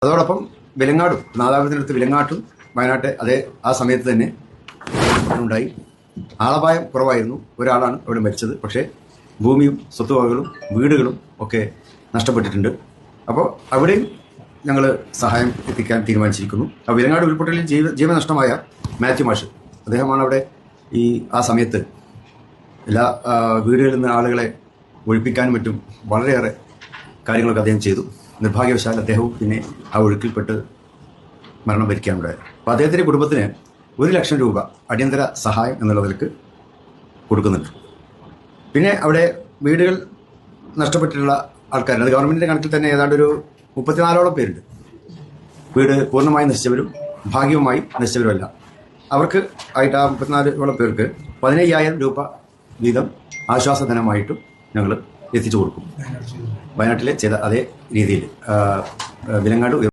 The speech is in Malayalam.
അതോടൊപ്പം വിലങ്ങാടും നാദാപുരത്തിനടുത്ത് വിലങ്ങാട്ടും വയനാട്ടെ അതേ ആ സമയത്ത് തന്നെ ഉണ്ടായി. ആളപായം കുറവായിരുന്നു. ഒരാളാണ് അവിടെ മരിച്ചത്. പക്ഷേ ഭൂമിയും സ്വത്തുവകകളും വീടുകളും ഒക്കെ നഷ്ടപ്പെട്ടിട്ടുണ്ട്. അപ്പോൾ അവിടെയും ഞങ്ങൾ സഹായം എത്തിക്കാൻ തീരുമാനിച്ചിരിക്കുന്നു. വിലങ്ങാട് ഉരുൾപൊട്ടലിൽ ജീവനഷ്ടമായ മാത്യു മാഷ്, അദ്ദേഹമാണ് അവിടെ ആ സമയത്ത് എല്ലാ വീടുകളിൽ നിന്ന് ആളുകളെ ഒഴിപ്പിക്കാനും മറ്റും വളരെയേറെ കാര്യങ്ങളൊക്കെ അദ്ദേഹം ചെയ്തു. നിർഭാഗ്യവശാൽ അദ്ദേഹവും പിന്നെ ആ ഒഴുക്കിൽപ്പെട്ട് മരണം വരിക്കാനുണ്ടായത്. അപ്പോൾ അദ്ദേഹത്തിൻ്റെ കുടുംബത്തിന് 1 ലക്ഷം രൂപ അടിയന്തര സഹായം എന്നുള്ള നിലക്ക് കൊടുക്കുന്നുണ്ട്. പിന്നെ അവിടെ വീടുകൾ നഷ്ടപ്പെട്ടിട്ടുള്ള ആൾക്കാരുണ്ട്. അത് ഗവൺമെൻറ്റിൻ്റെ കണക്കിൽ തന്നെ ഏതാണ്ട് ഒരു 34ഓളം പേരുണ്ട്. വീട് പൂർണ്ണമായി നശിച്ചവരും ഭാഗികമായി നശിച്ചവരുമല്ല. അവർക്ക് ആയിട്ട് ആ 34ഓളം പേർക്ക് 15,000 രൂപ വീതം ആശ്വാസധനമായിട്ടും ഞങ്ങൾ എത്തിച്ചു കൊടുക്കും. വയനാട്ടിലെ ചെയ്ത അതേ രീതിയിൽ വിലങ്ങാട്